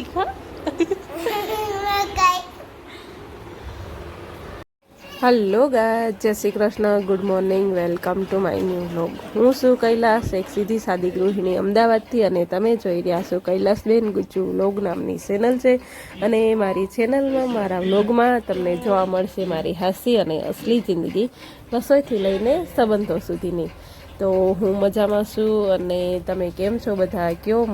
શીખા hello ગાય, જય Shri Krishna, good morning, welcome to my new vlog. હું છું કૈલાસ, એક સીધી સાદી ગૃહિણી અમદાવાદથી, અને તમે જોઈ રહ્યા છો કૈલાસબેન ગુજ્જુ વ્લોગ નામની ચેનલ છે. અને મારી ચેનલમાં, મારા વ્લોગમાં તમને જોવા મળશે મારી હાસ્ય અને અસલી જિંદગી, રસોઈથી લઈને સંબંધો સુધીની. તો હું મજામાં છું, અને તમે કેમ છો બધા? કયો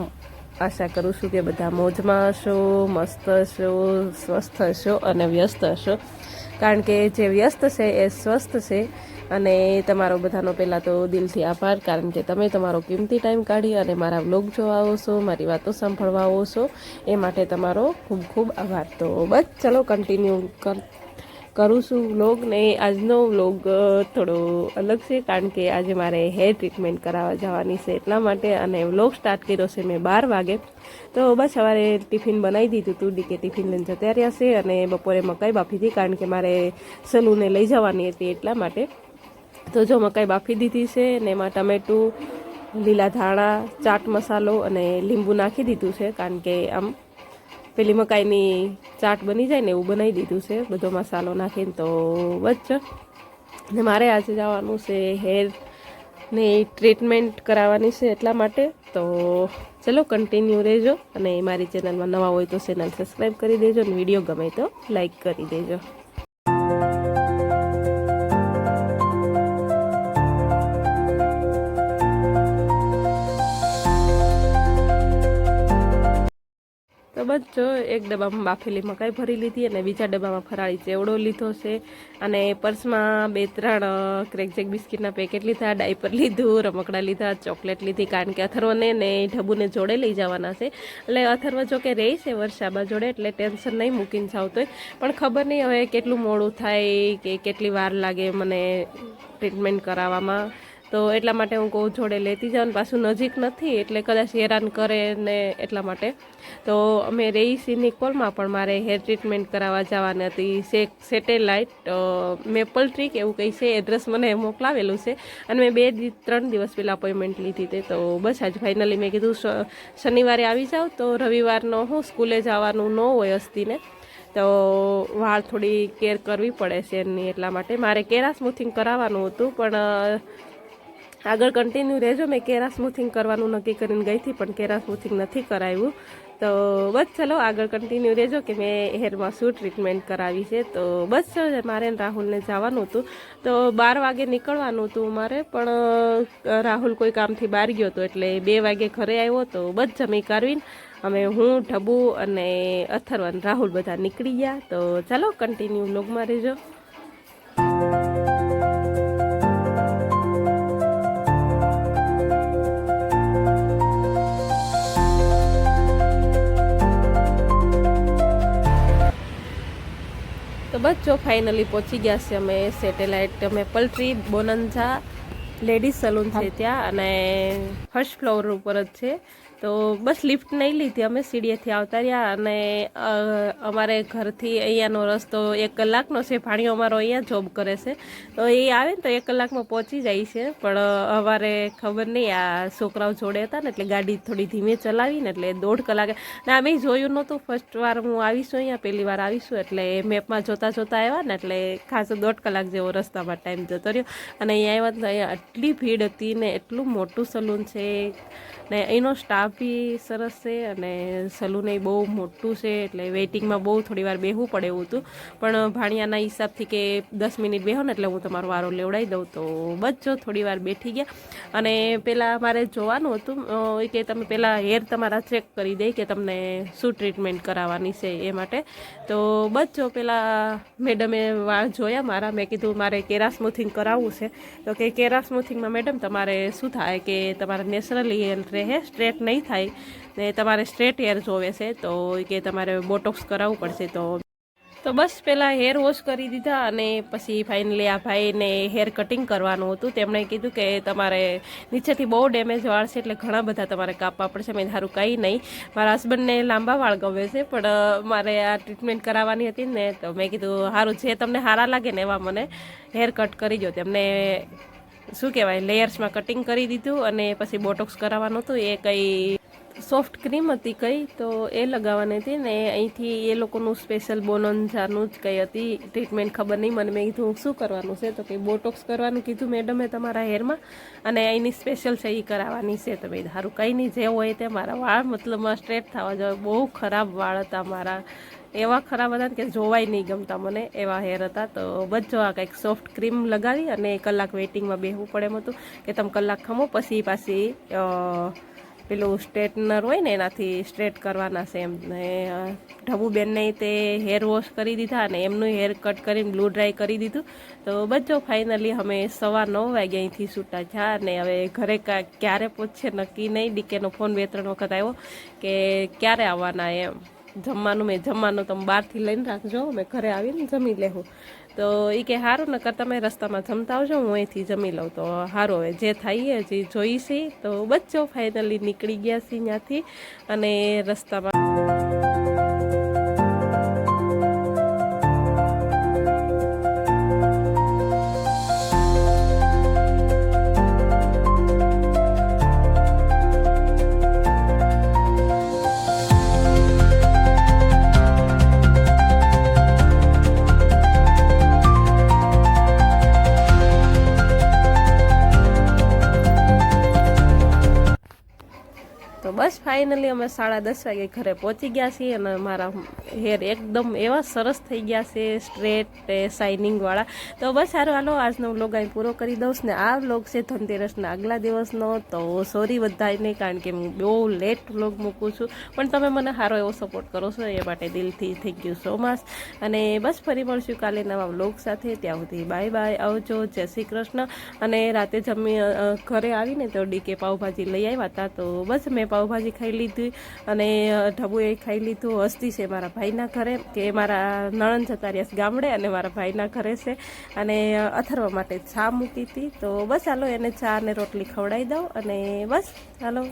આશા કરું છું કે બધા મોજમાં હશો, મસ્ત હશો, સ્વસ્થ હશો અને વ્યસ્ત હશો. કારણ કે જે વ્યસ્ત છે એ સ્વસ્થ છે. અને તમારો બધાનો પહેલાં તો દિલથી આભાર, કારણ કે તમે તમારો કિંમતી ટાઈમ કાઢી અને મારા વ્લોગ જોવા આવો છો, મારી વાતો સાંભળવા આવો છો, એ માટે તમારો ખૂબ ખૂબ આભાર. તો બસ ચલો કન્ટિન્યુ કરું છું વ્લોગ. ને આજનો વ્લોગ થોડો અલગ છે, કારણ કે આજે મારે હેર ટ્રીટમેન્ટ કરાવવા જવાની છે એટલા માટે. અને વ્લોગ સ્ટાર્ટ કર્યો છે મેં 12 વાગે. તો બસ સવારે ટિફિન બનાવી દીધું હતું, ડીકે ટિફિન લઈને જતા રહ્યા છે. અને બપોરે મકાઈ બાફી હતી, કારણ કે મારે સલૂને લઈ જવાની હતી એટલા માટે. તો જો મકાઈ બાફી દીધી છે, ને એમાં ટમેટું, લીલા ધાણા, ચાટ મસાલો અને લીંબુ નાખી દીધું છે, કારણ કે આમ પેલી મકાઈની ચાટ બની જાય ને એવું બનાવી દીધું છે બધો મસાલો નાખીને. તો બસ ને મારે આજે જવાનું છે હેર ને ટ્રીટમેન્ટ કરાવવાની છે એટલા માટે. તો ચલો કન્ટિન્યુ રહેજો, અને મારી ચેનલમાં નવા હોય તો ચેનલ સબસ્ક્રાઈબ કરી દેજો, અને વિડીયો ગમે તો લાઈક કરી દેજો. તો બસ જો એક ડબ્બામાં બાફેલી મકાઈ ભરી લીધી, અને બીજા ડબ્બામાં ફરાળી ચેવડો લીધો છે. અને પર્સમાં 2-3 ક્રેકજેક બિસ્કિટના પેકેટ લીધા, ડાયપર લીધું, રમકડા લીધા, ચોકલેટ લીધી, કારણ કે અથર્વને ને ઢબુને જોડે લઈ જવાના છે. એટલે અથર્વ જો કે રહી છે વર્ષાબા જોડે, એટલે ટેન્શન નહીં મૂકીને જાવ તોય. પણ ખબર નહીં હવે કેટલું મોડું થાય કે કેટલી વાર લાગે મને ટ્રીટમેન્ટ કરાવવામાં. તો એટલા માટે હું કહું જોડે લેતી જાઉં. પાછું નજીક નથી એટલે કદાચ હેરાન કરે ને, એટલા માટે. તો અમે રહી સિનિક પોલમાં, પણ મારે હેર ટ્રીટમેન્ટ કરાવવા જવાની હતી. સેટેલાઇટ મેપલ ટ્રી એવું કંઈ છે, એડ્રેસ મને મોકલાવેલું છે. અને મેં 2-3 દિવસ પહેલાં અપોઇન્ટમેન્ટ લીધી હતી. તો બસ આજ ફાઇનલી મેં કીધું શનિવારે આવી જાઉં, તો રવિવારનો હું સ્કૂલે જવાનું ન હોય અસ્તીને. તો વાળ થોડી કેર કરવી પડે છે એની, એટલા માટે મારે કેરા સ્મૂથિંગ કરાવવાનું હતું. પણ આગળ કન્ટિન્યુ રહેજો. મેં કેરા સ્મૂથિંગ કરવાનું નક્કી કરીને ગઈ હતી, પણ કેરા સ્મૂથિંગ નથી કરાવ્યું. તો બસ ચલો આગળ કન્ટિન્યુ રહેજો કે મેં હેરમાં શું ટ્રીટમેન્ટ કરાવી છે. તો બસ મારે રાહુલને જવાનું હતું, તો 12 વાગે નીકળવાનું હતું મારે. પણ રાહુલ કોઈ કામથી બહાર ગયો હતો, એટલે 2 વાગે ઘરે આવ્યો. તો બસ જમી કરવીને અમે હું, ઢબુ અને અથર્વન, રાહુલ બધા નીકળી ગયા. તો ચાલો કન્ટિન્યુ વ્લોગમાં રહેજો. તો બસ જો ફાઇનલી પહોંચી ગયા છે અમે satellite maple tree bonanza ladies salon છે ત્યાં, અને ફર્સ્ટ ફ્લોર ઉપર જ છે. તો બસ લિફ્ટ નહીં લીધી અમે, સીડીએથી આવતા રહ્યા. અને અમારે ઘરથી અહીંયાનો રસ્તો 1 કલાકનો છે. ભાણીઓ અમારો અહીંયા જોબ કરે છે, તો એ આવે ને તો 1 કલાકમાં પહોંચી જાય છે. પણ અમારે ખબર નહીં, આ છોકરાઓ જોડે હતા ને એટલે ગાડી થોડી ધીમે ચલાવીને, એટલે 1.5 કલાકે. ને અમે જોયું નહોતું, ફર્સ્ટ વાર હું આવીશું અહીંયા, પહેલી વાર આવીશું, એટલે મેપમાં જોતા જોતા આવ્યા ને, એટલે ખાસ 1.5 કલાક જેવો રસ્તામાં ટાઈમ જતો રહ્યો. અને અહીંયા આવ્યા તો અહીંયા આટલી ભીડ હતી ને, એટલું મોટું સલૂન છે ને અહીંનો સ્ટાફ બી સરસ છે, અને સલૂન એ બહુ મોટું છે, એટલે વેઇટિંગમાં બહુ થોડી વાર બેસવું પડે એવું હતું. પણ ભાણિયાના હિસાબથી કે 10 મિનિટ બેહો ને એટલે હું તમારો વારો લેવડાવી દઉં. તો બસ જો થોડી વાર બેઠી ગયા. અને પહેલાં મારે જોવાનું હતું કે તમે પહેલાં હેર તમારા ચેક કરી દે કે તમને શું ટ્રીટમેન્ટ કરાવવાની છે એ માટે. તો બસ જો પહેલાં મેડમે વાળ જોયા મારા. મેં કીધું મારે કેરા સ્મૂથિંગ કરાવવું છે. તો કે કેરા સ્મૂથિંગમાં મેડમ તમારે શું થાય કે તમારે નેચરલી હેર રહે, સ્ટ્રેટ નહીં થાય ને, તમારે સ્ટ્રેટ હેર જોવે છે. તો કે તમારે બોટોક્સ કરાવવું પડશે. તો બસ પહેલાં હેર વોશ કરી દીધા, અને પછી ફાઇનલી આ ભાઈને હેર કટિંગ કરવાનું હતું. તેમણે કીધું કે તમારે નીચેથી બહુ ડેમેજ વાળ છે, એટલે ઘણા બધા તમારે કાપવા પડશે. મેં સારું કંઈ નહીં, મારા હસબન્ડને લાંબા વાળ ગમે છે, પણ મારે આ ટ્રીટમેન્ટ કરાવવાની હતી ને, તો મેં કીધું સારું જે તમને સારા લાગે ને એવા મને હેર કટ કરી દો. તેમને શું કહેવાય લેયર્સમાં કટિંગ કરી દીધું, અને પછી બોટોક્સ કરાવવાનું હતું. એ કંઈ સોફ્ટ ક્રીમ હતી કઈ તો એ લગાવવાની હતી ને અહીંથી એ લોકોનું સ્પેશિયલ બોનન્જાનું જ કઈ હતી ટ્રીટમેન્ટ, ખબર નહીં મને. મેં કીધું શું કરવાનું છે તો કંઈ બોટોક્સ કરવાનું કીધું મેડમે તમારા હેરમાં, અને અહીંની સ્પેશિયલ છે એ કરાવવાની છે. તો મેં સારું કંઈ નહીં, જે હોય તે મારા વાળ મતલબમાં સ્ટ્રેટ થવા જોઈએ. બહુ ખરાબ વાળ હતા મારા, એવા ખરાબ હતા કે જોવાય નહીં ગમતા મને, એવા હેર હતા. તો બસ જો આ કંઈક સોફ્ટ ક્રીમ લગાવી અને કલાક વેઇટિંગમાં બેસવું પડે એમ હતું કે તમે કલાક ખમો પછી પાછી પેલું સ્ટ્રેટનર હોય ને એનાથી સ્ટ્રેટ કરવાના છે એમ. ને ઢબુબેનને તે હેર વોશ કરી દીધા અને એમનું હેર કટ કરીને બ્લુ ડ્રાય કરી દીધું. તો બચ્ચો ફાઇનલી અમે 9:15 વાગે અહીંથી છૂટા થયા અને હવે ઘરે ક્યારે પહોંચશે નક્કી નહીં. ડીકેનો ફોન 2-3 વખત આવ્યો કે ક્યારે આવવાના એમ. જમવાનું તમે બહારથી લઈને રાખજો, અમે ઘરે આવીને જમી લેવું. તો એ કે સારું, નકર તમે રસ્તામાં જમતા આવજો, હું અહીંથી જમી લઉં. તો સારું, હવે જે થાય એ હજી જોઈશે. તો બચ્ચો ફાઇનલી નીકળી ગયા છે ત્યાંથી અને રસ્તામાં બસ ફાઇનલી અમે 10:30 વાગે ઘરે પહોંચી ગયા છીએ અને મારા હેર એકદમ એવા સરસ થઈ ગયા છે, સ્ટ્રેટ શાઇનિંગવાળા. તો બસ સારું, હાલો આજનો વ્લોગ અહીં પૂરો કરી દઉં ને. આ વ્લોગ છે ધનતેરસના આગલા દિવસનો. તો સોરી બધાને, કારણ કે હું બહુ લેટ વ્લોગ મૂકું છું, પણ તમે મને સારો એવો સપોર્ટ કરો છો એ માટે દિલથી થેન્ક યુ સો મચ. અને બસ ફરી મળશું કાલે નવા વ્લોગ સાથે. ત્યાં સુધી બાય બાય, આવજો, જય શ્રી કૃષ્ણ. અને રાતે ઘરે આવીને તો ડીકે પાવભાજી લઈ આવ્યા હતા. તો બસ મેં પાવભાજી ખાઈ લીધી અને ઢબુએ ખાઈ લીધું. હસ્તી છે મારા ભાઈના ઘરે, કે મારા નણંદ જતા રહ્યા ગામડે અને મારા ભાઈના ઘરે છે, અને અથર્વા માટે ચા મૂકી હતી. તો બસ હાલો એને ચા અને રોટલી ખવડાવી દઉં અને બસ હાલો,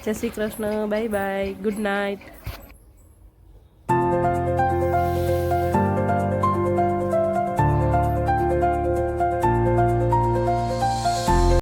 જય Shri Krishna, bye bye, good night.